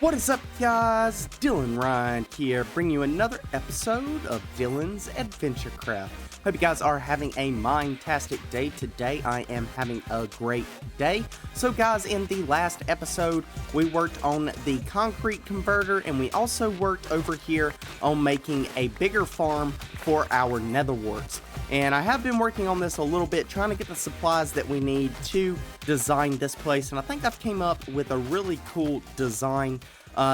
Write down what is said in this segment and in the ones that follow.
What is up, guys? Dylanrhyne here, bringing you another episode of Dylan's AdventureCraft. Hope you guys are having a mind-tastic day today. I am having a great day. So guys, in the last episode, we worked on the concrete converter, and we also worked over here on making a bigger farm for our nether warts. And I have been working on this a little bit, trying to get the supplies that we need to design this place, and I think I've came up with a really cool design.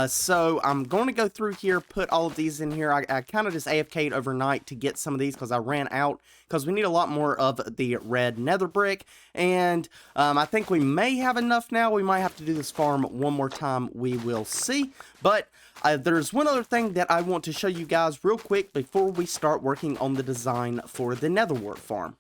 So I'm going to go through here, put all of these in here. I kind of just AFK'd overnight to get some of these because I ran out, because we need a lot more of the red nether brick, and I think we may have enough now. We might have to do this farm one more time. We will see. But there's one other thing that I want to show you guys real quick before we start working on the design for the nether wart farm.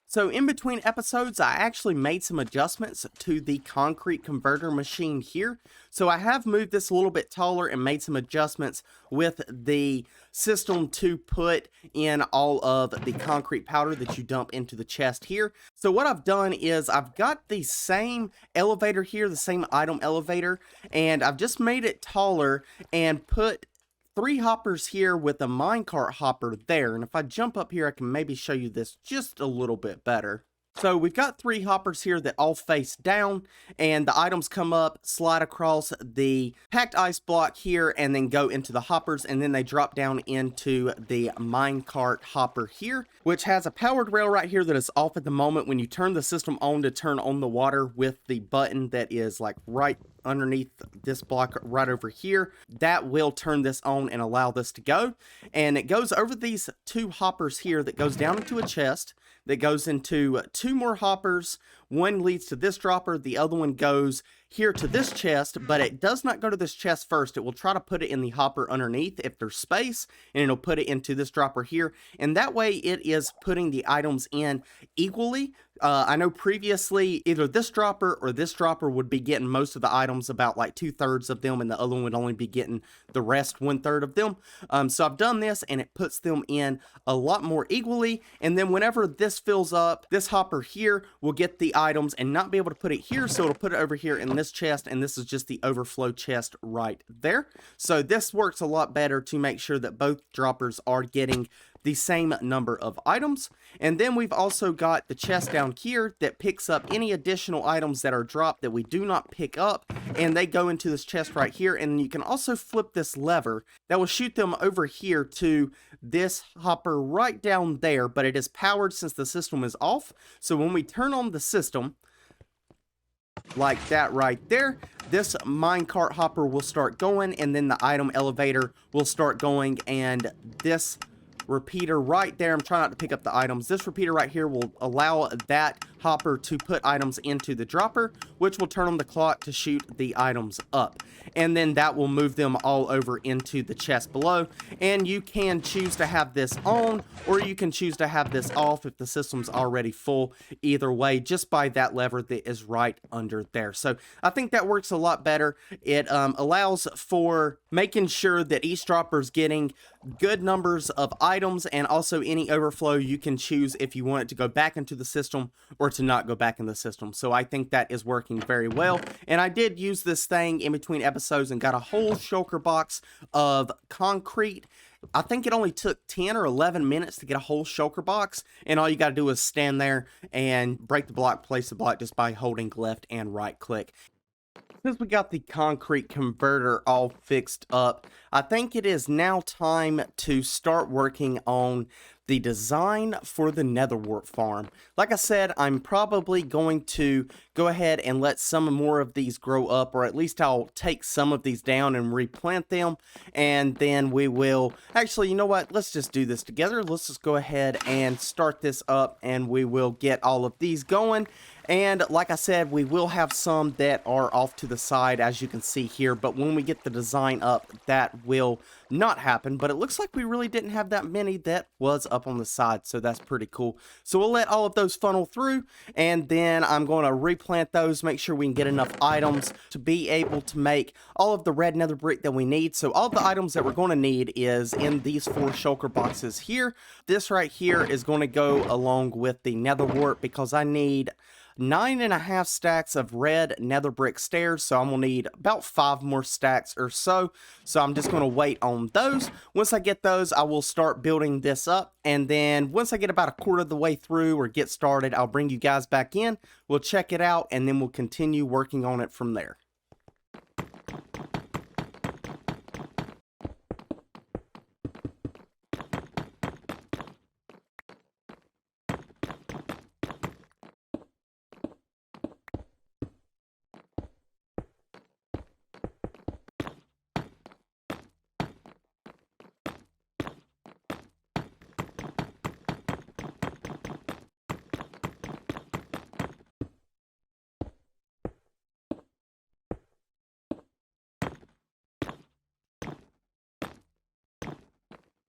So in between episodes, I actually made some adjustments to the concrete converter machine here. So I have moved this a little bit taller and made some adjustments with the system to put in all of the concrete powder that you dump into the chest here. So what I've done is I've got the same elevator here, the same item elevator, and I've just made it taller and put 3 hoppers here with a minecart hopper there. And if I jump up here, I can maybe show you this just a little bit better. So we've got 3 hoppers here that all face down, and the items come up, slide across the packed ice block here, and then go into the hoppers, and then they drop down into the minecart hopper here, which has a powered rail right here that is off at the moment. When you turn the system on to turn on the water with the button that is like right underneath this block right over here, that will turn this on and allow this to go. And it goes over these 2 hoppers here that goes down into a chest that goes into 2 more hoppers. One leads to this dropper, the other one goes here to this chest, but it does not go to this chest first. It will try to put it in the hopper underneath if there's space, and it'll put it into this dropper here, and that way it is putting the items in equally. I know previously either this dropper or this dropper would be getting most of the items, about like 2/3 of them, and the other one would only be getting the rest 1/3 of them. So I've done this, and it puts them in a lot more equally, and then whenever this fills up, this hopper here will get the items and not be able to put it here, so it'll put it over here in this chest, and this is just the overflow chest right there. So this works a lot better to make sure that both droppers are getting the same number of items. And then we've also got the chest down here that picks up any additional items that are dropped that we do not pick up, and they go into this chest right here. And you can also flip this lever that will shoot them over here to this hopper right down there, but it is powered since the system is off. So when we turn on the system like that right there, this minecart hopper will start going, and then the item elevator will start going, and this repeater right there, I'm trying not to pick up the items, this repeater right here will allow that hopper to put items into the dropper, which will turn on the clock to shoot the items up, and then that will move them all over into the chest below. And you can choose to have this on, or you can choose to have this off if the system's already full. Either way, just by that lever that is right under there. So I think that works a lot better. It allows for making sure that each dropper is getting good numbers of items, and also any overflow you can choose if you want it to go back into the system or to not go back in the system. So I think that is working very well. And I did use this thing in between episodes and got a whole shulker box of concrete. I think it only took 10 or 11 minutes to get a whole shulker box, and all you got to do is stand there and break the block, place the block just by holding left and right click. Since we got the concrete converter all fixed up, I think it is now time to start working on the design for the nether wart farm. Like I said, I'm probably going to go ahead and let some more of these grow up, or at least I'll take some of these down and replant them, and then we will actually, you know what, let's just do this together. Let's just go ahead and start this up, and we will get all of these going. And like I said, we will have some that are off to the side, as you can see here, but when we get the design up, that will not happen. But it looks like we really didn't have that many that was up on the side, so that's pretty cool. So we'll let all of those funnel through, and then I'm going to replant those, make sure we can get enough items to be able to make all of the red nether brick that we need. So all the items that we're going to need is in these 4 shulker boxes here. This right here is going to go along with the nether wart, because I need 9.5 stacks of red nether brick stairs, so I'm gonna need about 5 more stacks or so. So I'm just gonna wait on those. Once I get those, I will start building this up, and then once I get about a quarter of the way through or get started, I'll bring you guys back in. We'll check it out, and then we'll continue working on it from there.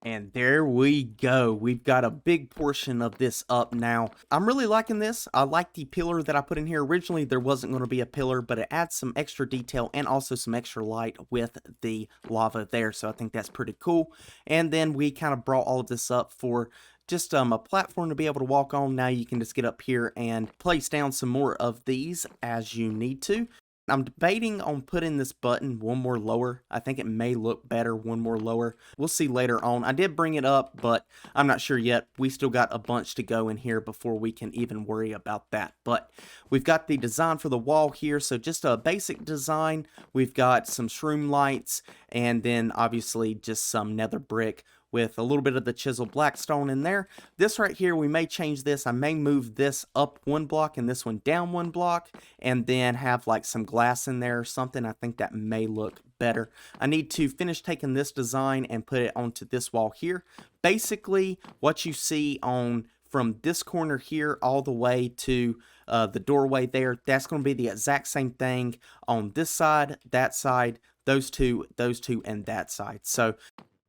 And there we go. We've got a big portion of this up now. I'm really liking this. I like the pillar that I put in here. Originally, there wasn't going to be a pillar, but it adds some extra detail and also some extra light with the lava there. So I think that's pretty cool. And then we kind of brought all of this up for just a platform to be able to walk on. Now you can just get up here and place down some more of these as you need to. I'm debating on putting this button one more lower. I think it may look better one more lower. We'll see later on. I did bring it up, but I'm not sure yet. We still got a bunch to go in here before we can even worry about that. But we've got the design for the wall here. So just a basic design. We've got some shroom lights and then obviously just some nether brick with a little bit of the chiseled blackstone in there. This right here, we may change this. I may move this up 1 block and this one down 1 block, and then have like some glass in there or something. I think that may look better. I need to finish taking this design and put it onto this wall here. Basically, what you see on from this corner here all the way to the doorway there, that's going to be the exact same thing on this side, those two, and that side. So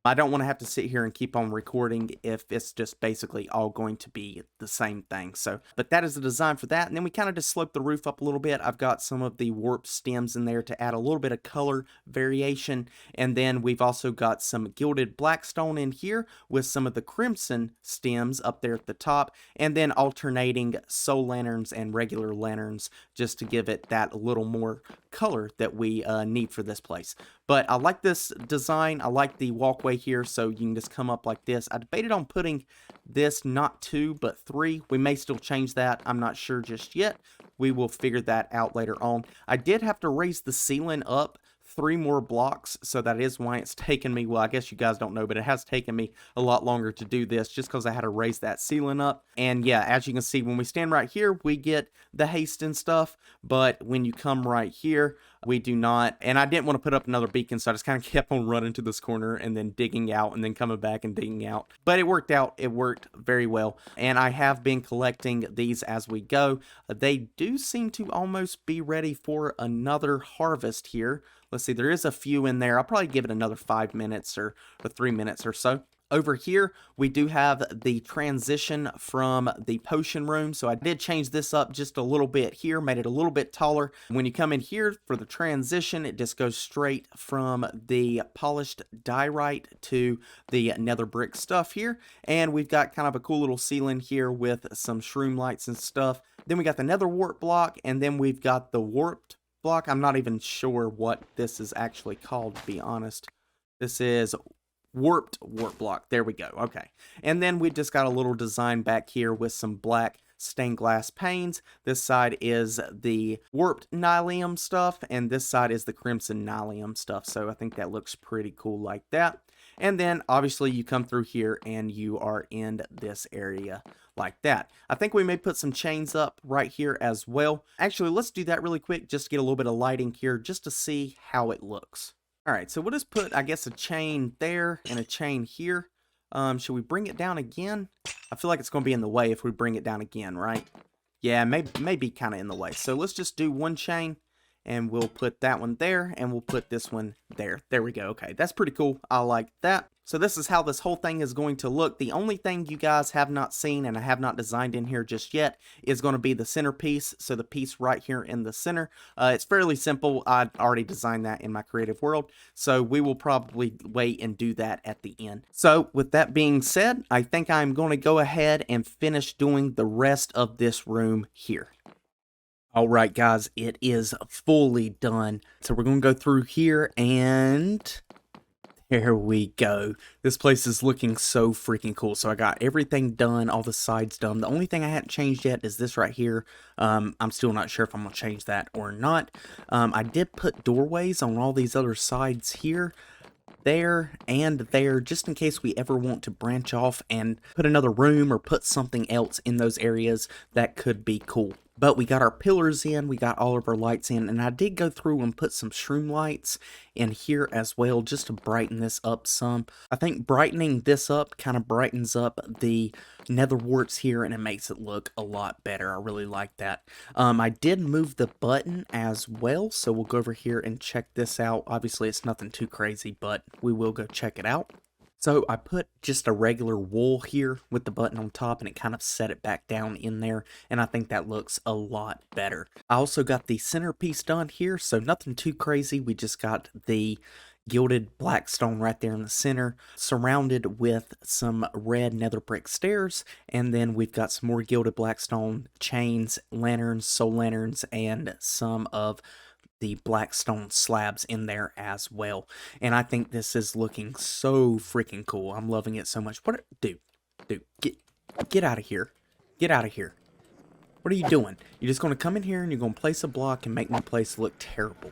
I don't want to have to sit here and keep on recording if it's just basically all going to be the same thing. So, but that is the design for that. And then we kind of just slope the roof up a little bit. I've got some of the warp stems in there to add a little bit of color variation. And then we've also got some gilded blackstone in here with some of the crimson stems up there at the top. And then alternating soul lanterns and regular lanterns just to give it that little more color that we need for this place. But I like this design. I like the walkway here, so you can just come up like this. I debated on putting this not 2 but 3. We may still change that. I'm not sure just yet. We will figure that out later on. I did have to raise the ceiling up 3 more blocks, so that is why it's taken me, well, I guess you guys don't know, but it has taken me a lot longer to do this just because I had to raise that ceiling up. And yeah, as you can see, when we stand right here, we get the haste and stuff, but when you come right here, we do not. And I didn't want to put up another beacon, so I just kind of kept on running to this corner and then digging out and then coming back and digging out. But it worked out. It worked very well. And I have been collecting these as we go. They do seem to almost be ready for another harvest here. Let's see, there is a few in there. I'll probably give it another 5 minutes or 3 minutes or so. Over here, we do have the transition from the potion room. So I did change this up just a little bit here, made it a little bit taller. When you come in here for the transition, it just goes straight from the polished diorite to the nether brick stuff here. And we've got kind of a cool little ceiling here with some shroom lights and stuff. Then we got the nether warp block, and then we've got the warped block. I'm not even sure what this is actually called, to be honest. This is warped warp block. There we go. Okay. And then we just got a little design back here with some black stained glass panes. This side is the warped nylium stuff, and this side is the crimson nylium stuff. So I think that looks pretty cool like that. And then obviously you come through here and you are in this area like that. I think we may put some chains up right here as well. Actually, let's do that really quick just to get a little bit of lighting here just to see how it looks. All right, so we'll just put, I guess, a chain there and a chain here. Should we bring it down again? I feel like it's going to be in the way if we bring it down again, right? Yeah, maybe kind of in the way. So let's just do one chain, and we'll put that one there, and we'll put this one there. There we go. Okay, that's pretty cool. I like that. So this is how this whole thing is going to look. The only thing you guys have not seen and I have not designed in here just yet is going to be the centerpiece. So the piece right here in the center. It's fairly simple. I already designed that in my creative world. So we will probably wait and do that at the end. So with that being said, I think I'm going to go ahead and finish doing the rest of this room here. All right, guys, it is fully done. So we're going to go through here and there we go. This place is looking so freaking cool. So I got everything done, all the sides done. The only thing I hadn't changed yet is this right here. I'm still not sure if I'm going to change that or not. I did put doorways on all these other sides here, there, and there, just in case we ever want to branch off and put another room or put something else in those areas that could be cool. But we got our pillars in, we got all of our lights in, and I did go through and put some shroom lights in here as well, just to brighten this up some. I think brightening this up kind of brightens up the nether warts here, and it makes it look a lot better. I really like that. I did move the button as well, so we'll go over here and check this out. Obviously, it's nothing too crazy, but we will go check it out. So I put just a regular wool here with the button on top, and it kind of set it back down in there, and I think that looks a lot better. I also got the centerpiece done here, so nothing too crazy. We just got the gilded black stone right there in the center, surrounded with some red nether brick stairs, and then we've got some more gilded black stone chains, lanterns, soul lanterns, and some of the black stone slabs in there as well. And I think this is looking so freaking cool. I'm loving it so much. Dude, get out of here. Get out of here. What are you doing? You're just going to come in here and you're going to place a block and make my place look terrible.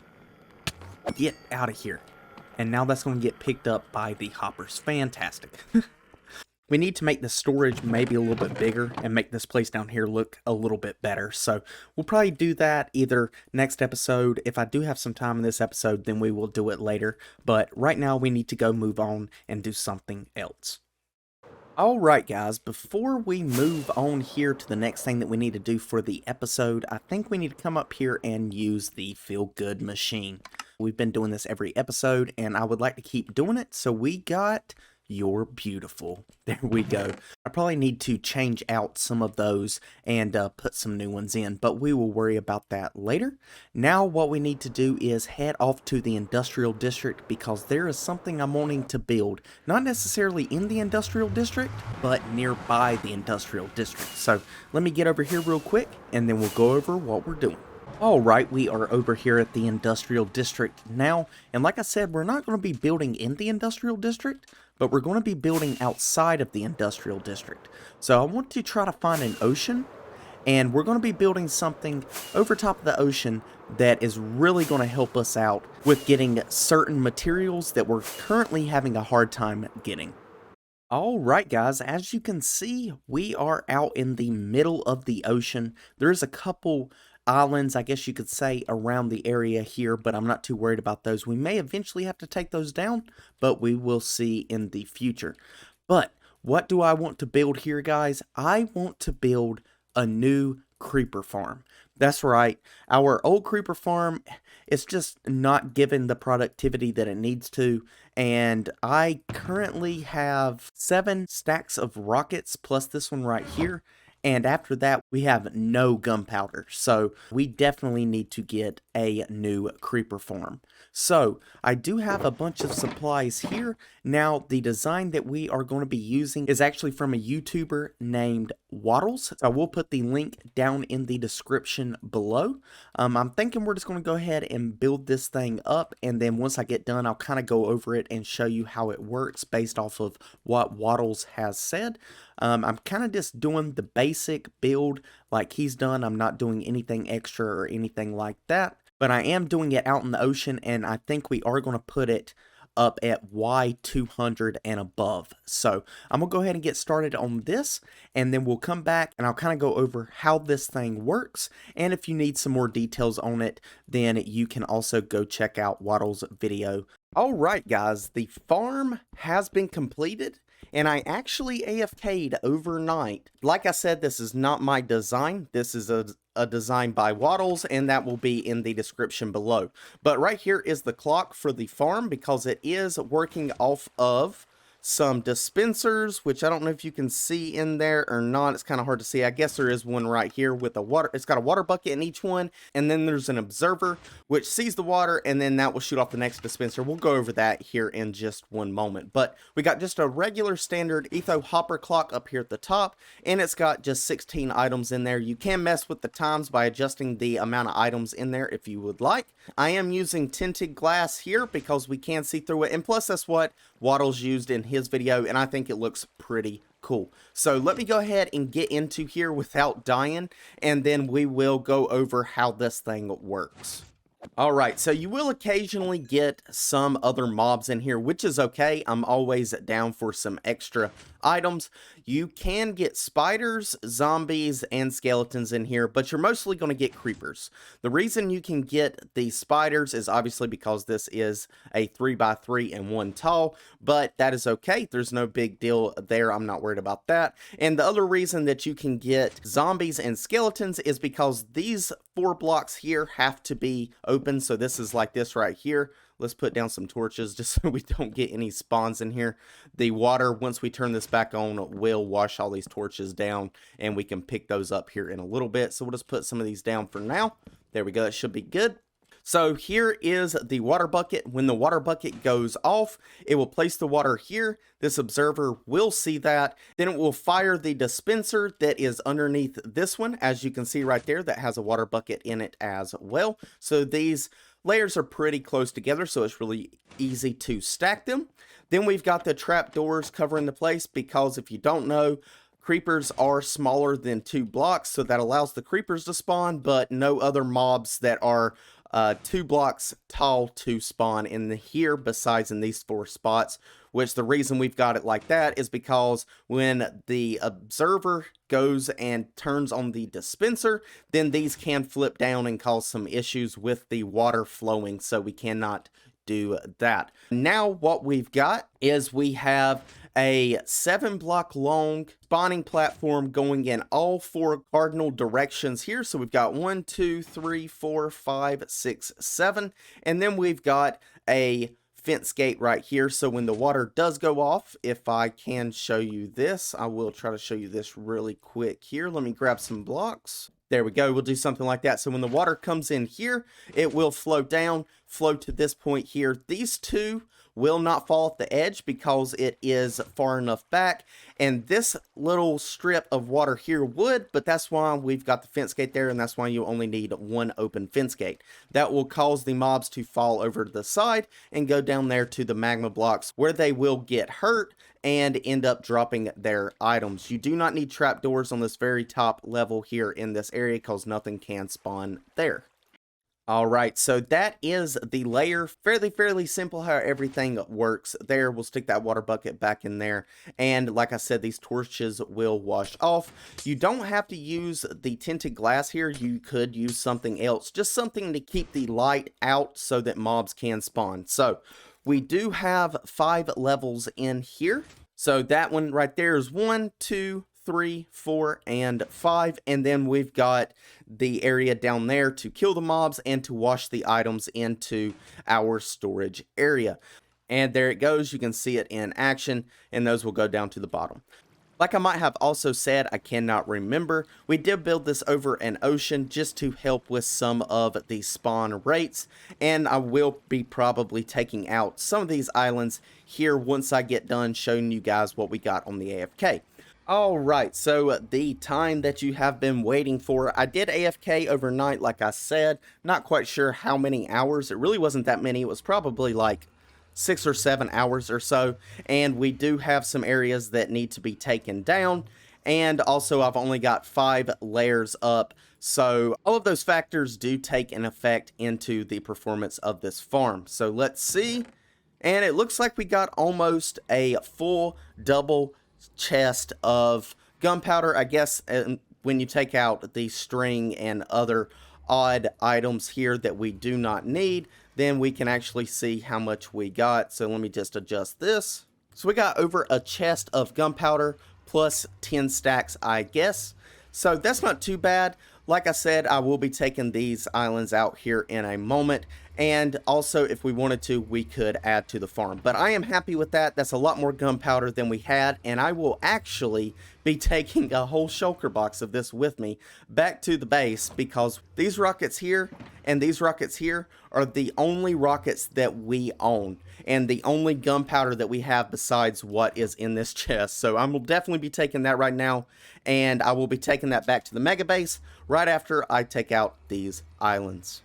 Get out of here. And now that's going to get picked up by the hoppers. Fantastic. We need to make the storage maybe a little bit bigger and make this place down here look a little bit better. So we'll probably do that either next episode. If I do have some time in this episode, then we will do it later. But right now we need to go move on and do something else. Alright guys, before we move on here to the next thing that we need to do for the episode, I think we need to come up here and use the Feel Good machine. We've been doing this every episode and I would like to keep doing it, so we got You're Beautiful. There we go. I probably need to change out some of those and put some new ones in, but we will worry about that later. Now what we need to do is head off to the industrial district because there is something I'm wanting to build. Not necessarily in the industrial district, but nearby the industrial district. So let me get over here real quick and then we'll go over what we're doing. Alright, we are over here at the industrial district now, and like I said, we're not going to be building in the industrial district, but we're going to be building outside of the industrial district. So I want to try to find an ocean, and we're going to be building something over top of the ocean that is really going to help us out with getting certain materials that we're currently having a hard time getting. Alright guys, as you can see, we are out in the middle of the ocean. There's a couple islands, I guess you could say, around the area here, but I'm not too worried about those. We may eventually have to take those down, but we will see in the future. But what do I want to build here, guys? I want to build a new creeper farm. That's right, our old creeper farm, it's just not given the productivity that it needs to, and I currently have 7 stacks of rockets plus this one right here. And after that, we have no gunpowder. So we definitely need to get a new creeper farm. So I do have a bunch of supplies here. Now, the design that we are going to be using is actually from a YouTuber named Waddles. So I will put the link down in the description below. I'm thinking we're just going to go ahead and build this thing up. And then once I get done, I'll kind of go over it and show you how it works based off of what Waddles has said. I'm kind of just doing the basic build like he's done. I'm not doing anything extra or anything like that. But I am doing it out in the ocean, and I think we are going to put it up at Y200 and above. So I'm going to go ahead and get started on this, and then we'll come back and I'll kind of go over how this thing works. And if you need some more details on it, then you can also go check out Waddle's video. Alright guys, the farm has been completed. And I actually AFK'd overnight. Like I said, this is not my design. This is a design by Waddles, and that will be in the description below. But right here is the clock for the farm because it is working off of some dispensers, which I don't know if you can see in there or not. It's kind of hard to see. I guess there is one right here with a water. It's got a water bucket in each one. And then there's an observer, which sees the water, and then that will shoot off the next dispenser. We'll go over that here in just one moment. But we got just a regular standard Etho hopper clock up here at the top, and it's got just 16 items in there. You can mess with the times by adjusting the amount of items in there if you would like. I am using tinted glass here because we can see through it, and plus that's what Waddles used in his video, and I think it looks pretty cool. So let me go ahead and get into here without dying, and then we will go over how this thing works. Alright, so you will occasionally get some other mobs in here, which is okay. I'm always down for some extra items. You can get spiders, zombies, and skeletons in here, but you're mostly going to get creepers. The reason you can get the spiders is obviously because this is a 3x3 and 1 tall, but that is okay. There's no big deal there. I'm not worried about that. And the other reason that you can get zombies and skeletons is because these 4 blocks here have to be open. So this is like this right here. Let's put down some torches just so we don't get any spawns in here. The water, once we turn this back on, will wash all these torches down, and we can pick those up here in a little bit. So we'll just put some of these down for now. There we go. That should be good. So here is the water bucket. When the water bucket goes off, it will place the water here. This observer will see that. Then it will fire the dispenser that is underneath this one, as you can see right there, that has a water bucket in it as well. So these layers are pretty close together, so it's really easy to stack them. Then we've got the trap doors covering the place, because if you don't know, creepers are smaller than 2 blocks, so that allows the creepers to spawn, but no other mobs that are 2 blocks tall to spawn in here besides in these 4 spots, which the reason we've got it like that is because when the observer goes and turns on the dispenser, then these can flip down and cause some issues with the water flowing, so we cannot do that. Now what we've got is we have a 7-block long spawning platform going in all 4 cardinal directions here. So we've got 1, 2, 3, 4, 5, 6, 7, and then we've got a fence gate right here. So when the water does go off, if I can show you this, I will try to show you this really quick here. Let me grab some blocks. There we go. We'll do something like that. So when the water comes in here, it will flow down, flow to this point here. These 2 will not fall off the edge because it is far enough back, and this little strip of water here would, but that's why we've got the fence gate there, and that's why you only need 1 open fence gate. That will cause the mobs to fall over to the side and go down there to the magma blocks, where they will get hurt and end up dropping their items. You do not need trapdoors on this very top level here in this area because nothing can spawn there. Alright, so that is the layer. Fairly simple how everything works there. We'll stick that water bucket back in there, and like I said, these torches will wash off. You don't have to use the tinted glass here. You could use something else, just something to keep the light out so that mobs can spawn. So we do have 5 levels in here. So that one right there is 1, 2, 3, 4, and 5, and then we've got the area down there to kill the mobs and to wash the items into our storage area. And there it goes. You can see it in action, and those will go down to the bottom. Like I might have also said, I cannot remember, we did build this over an ocean just to help with some of the spawn rates, and I will be probably taking out some of these islands here once I get done showing you guys what we got on the AFK. Alright, so the time that you have been waiting for, I did AFK overnight like I said, not quite sure how many hours, it really wasn't that many, it was probably like 6 or 7 hours or so, and we do have some areas that need to be taken down, and also I've only got 5 layers up, so all of those factors do take an effect into the performance of this farm. So let's see, and it looks like we got almost a full double chest of gunpowder, I guess, when you take out the string and other odd items here that we do not need, then we can actually see how much we got. So let me just adjust this. So we got over a chest of gunpowder plus 10 stacks, I guess. So that's not too bad. Like I said, I will be taking these islands out here in a moment, And also, if we wanted to, we could add to the farm. But I am happy with that. That's a lot more gunpowder than we had. And I will actually be taking a whole shulker box of this with me back to the base, because these rockets here and these rockets here are the only rockets that we own and the only gunpowder that we have besides what is in this chest. So I will definitely be taking that right now, and I will be taking that back to the mega base right after I take out these islands.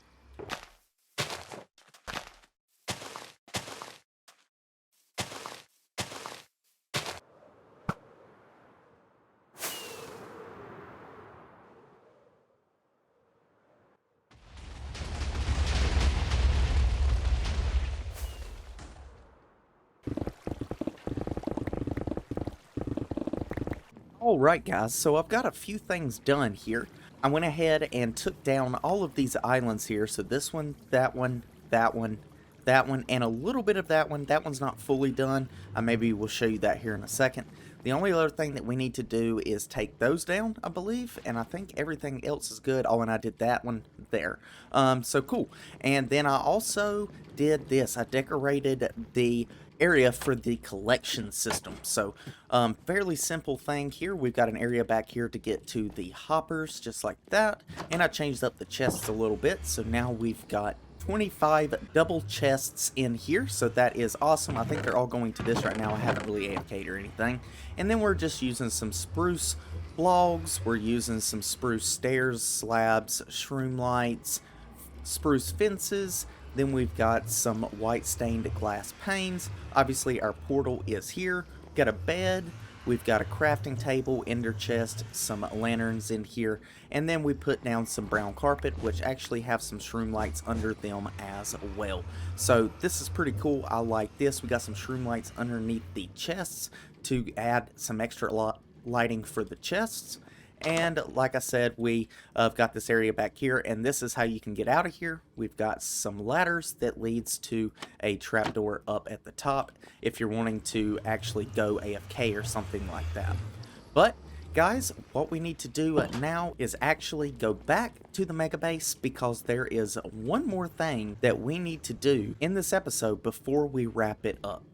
Alright guys, so I've got a few things done here. I went ahead and took down all of these islands here. So this one, that one, that one, that one, and a little bit of that one. That one's not fully done. I maybe will show you that here in a second. The only other thing that we need to do is take those down, I believe, and I think everything else is good. Oh, and I did that one there. So cool. And then I also did this. I decorated the area for the collection system. So fairly simple thing here. We've got an area back here to get to the hoppers, just like that. And I changed up the chests a little bit, so now we've got 25 double chests in here, so that is awesome. I think they're all going to this right now. I haven't really AFK'd or anything. And then we're just using some spruce logs. We're using some spruce stairs, slabs, shroom lights, spruce fences. Then we've got some white stained glass panes. Obviously our portal is here. We've got a bed. We've got a crafting table, ender chest, some lanterns in here, and then we put down some brown carpet, which actually have some shroom lights under them as well. So this is pretty cool. I like this. We got some shroom lights underneath the chests to add some extra lighting for the chests. And like I said, we have got this area back here, and this is how you can get out of here. We've got some ladders that leads to a trapdoor up at the top if you're wanting to actually go AFK or something like that. But guys, what we need to do now is actually go back to the mega base, because there is one more thing that we need to do in this episode before we wrap it up.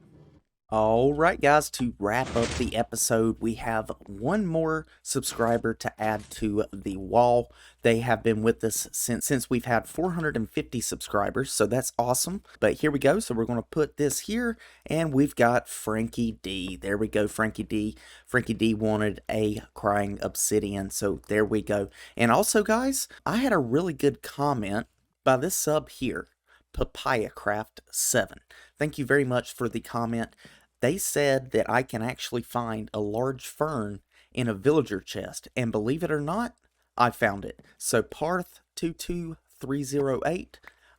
Alright guys, to wrap up the episode, we have one more subscriber to add to the wall. They have been with us since we've had 450 subscribers, so that's awesome. But here we go, so we're going to put this here, and we've got Frankie D. There we go, Frankie D. Frankie D wanted a crying obsidian, so there we go. And also guys, I had a really good comment by this sub here, PapayaCraft7. Thank you very much for the comment. They said that I can actually find a large fern in a villager chest, and believe it or not, I found it. So Parth22308,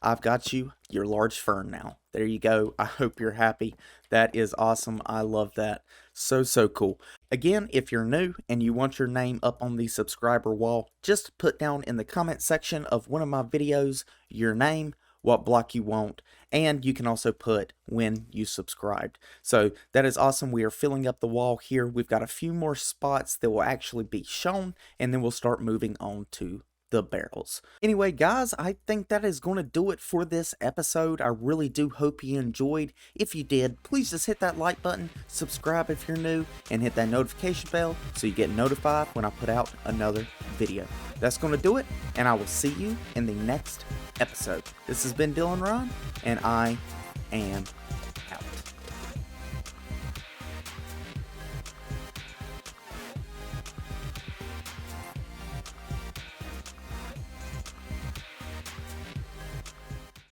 I've got you your large fern now. There you go. I hope you're happy. That is awesome. I love that. So cool. Again, if you're new and you want your name up on the subscriber wall, just put down in the comment section of one of my videos your name, what block you want, and you can also put when you subscribed. So that is awesome. We are filling up the wall here. We've got a few more spots that will actually be shown, and then we'll start moving on to the barrels. Anyway guys, I think that is going to do it for this episode. I really do hope you enjoyed. If you did, please just hit that like button, subscribe if you're new, and hit that notification bell so you get notified when I put out another video. That's going to do it, and I will see you in the next episode. This has been Dylanrhyne, and I am